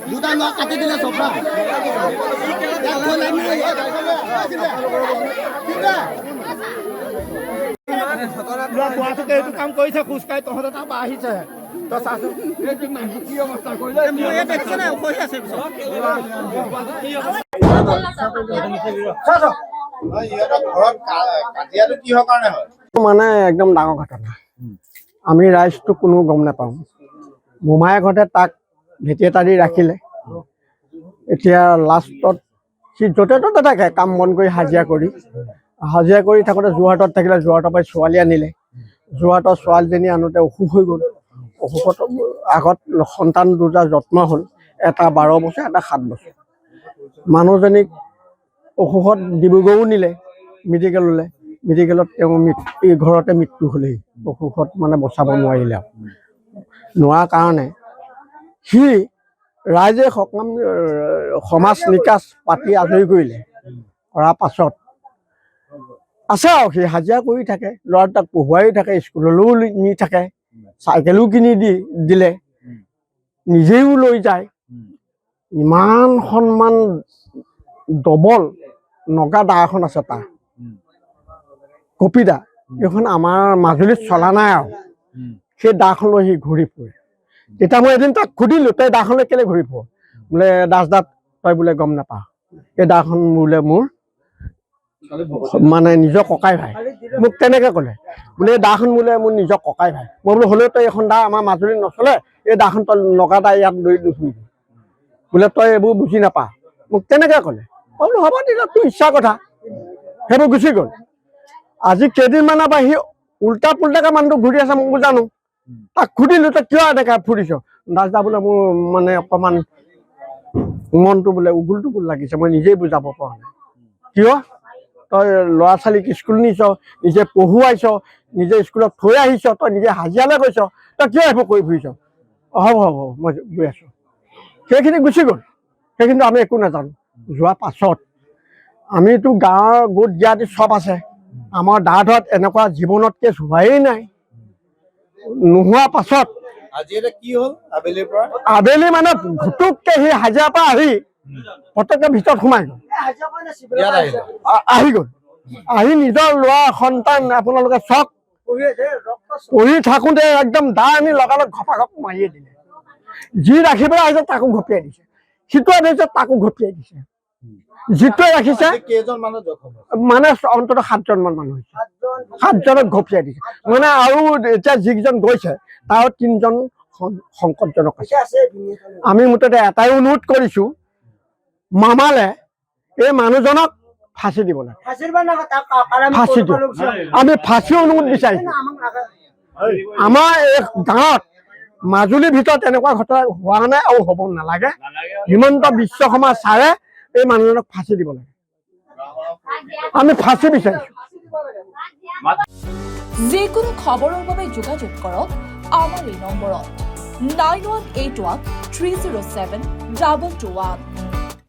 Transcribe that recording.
দুটা লোক কাটি দিলে চফা এইটো কাম কৰিছে খোজকাঢ়ি তহঁতে তাৰ পৰা আহিছে তই চাচোন কি অৱস্থা কৰিলে মানে একদম ডাঙৰ ঘটনা আমি ৰাইজটো কোনো গম নাপাওঁ মোমায়ে ঘৰতে তাক ভেটি এটা দি ৰাখিলে এতিয়া লাষ্টত সি য'তে ত'তে থাকে কাম বন কৰি হাজিৰা কৰি থাকোঁতে যোৰহাটত থাকিলে যোৰহাটৰ পৰা ছোৱালী আনিলে যোৰহাটৰ ছোৱালীজনী আনোতে অসুখ হৈ গ'ল অসুখত আগত সন্তান দুটা যত্ন হ'ল এটা 12 বছৰ এটা 7 বছৰ মানুহজনীক অসুখত ডিব্ৰুগড়ো নিলে মেডিকেলত তেওঁ ঘৰতে মৃত্যু হ'লেই অসুখত মানে বচাব নোৱাৰিলে নোৱাৰা কাৰণে সি ৰাইজে সমাজ নিকাচ পাতি আজৰি কৰিলে কৰাৰ পাছত আছে আৰু সি হাজিৰা কৰি থাকে ল'ৰা তাক পঢ়ুৱাই থাকে স্কুললৈও নি থাকে চাইকেলো কিনি দিলে নিজেও লৈ যায় ইমান সন্মান ডবল নগা দা এখন আছে তাৰ কপিদা এইখন আমাৰ মাজুলীত চলা নাই আৰু সেই দাখন লৈ সি ঘূৰি ফুৰে তেতিয়া মই এদিন তাক সুধিলোঁ তই দাখন লৈ কেলৈ ঘূৰি ফুৰ বোলে দাস তই বোলে গম নাপাৱ এই দাখন বোলে মোৰ মানে নিজৰ ককাই ভাই মোক তেনেকৈ ক'লে বোলে এই দাখন বোলে মোৰ নিজৰ ককাই ভাই মই বোলো হ'লেও তই এখন দা আমাৰ মাজুলীত নচলে এই দাখন তই নগা দা ইয়াত লৈ নুফুৰিবি বোলে তই এইবোৰ বুজি নাপাৱ মোক তেনেকৈ ক'লে মই বোলো হ'ব তেতিয়া তোৰ ইচ্ছা কথা সেইবোৰ গুচি গ'ল আজি কেইদিনমানৰ পৰা সি উল্টা পুল্টাকৈ মানুহটো ঘূৰি আছে মোক জানো তাক সুধিলোঁ তই কিয় এনেকৈ ফুৰিছ দাস বোলে মোৰ মানে অকণমান মনটো বোলে উগুল টুগুল লাগিছে মই নিজেই বুজাব পৰা নাই কিয় তই ল'ৰা ছোৱালীক স্কুল নিছ নিজে পঢ়ুৱাইছ নিজে স্কুলত থৈ আহিছ তই নিজে হাজিৰালৈ গৈছ তই কিয় এইবোৰ কৰি ফুৰিছ হ'ব মই গৈ আছোঁ সেইখিনি গুচি গ'ল সেইখিনি আমি একো নাজানো যোৱাৰ পাছত আমিতো গাঁৱৰ গোট জ্ঞাতি চব আছে আমাৰ দাঁতত এনেকুৱা জীৱনত কেছ হোৱাই নাই নোহোৱাৰ পাছত আবেলি মানে ঘুটুককে সি হাজিৰাৰ পৰা আহি পটককে ভিতৰত সোমাই গ'ল আহি গ'ল আহি নিজৰ ল'ৰা সন্তান আপোনালোকে চক পঢ়ি থাকোঁতে একদম দা আনি লগালগ ঘপাঘপ মাৰিয়ে দিলে যি ৰাখিবলৈ আহিছে তাকো ঘপিয়াই দিছে সিটোৱে দিছে তাকো ঘপিয়াই দিছে যিটোৱে ৰাখিছে মানে অন্ততঃ 7জনমান মানুহ হৈছে 7জনক ঘপিয়াই দিছে মানে আৰু এতিয়া যিকেইজন গৈছে তাৰ 3জন সংকটজনক আছে আমি মুঠতে এটাই অনুৰোধ কৰিছোঁ মামালে এই মানুহজনক ফাঁচি দিব লাগে ফাঁচি দিব আমি ফাঁচি অনুৰোধ বিচাৰিছোঁ আমাৰ এই গাঁৱত মাজুলীৰ ভিতৰত এনেকুৱা ঘটনা হোৱা নাই আৰু হ'ব নালাগে হিমন্ত বিশ্ব শৰ্মা ছাৰে এই মানুহজনক ফাঁচি দিব লাগে আমি ফাঁচি বিচাৰিছোঁ যিকোনো খবৰৰ বাবে যোগাযোগ কৰক আমাৰ এই নম্বৰত 9181 307 221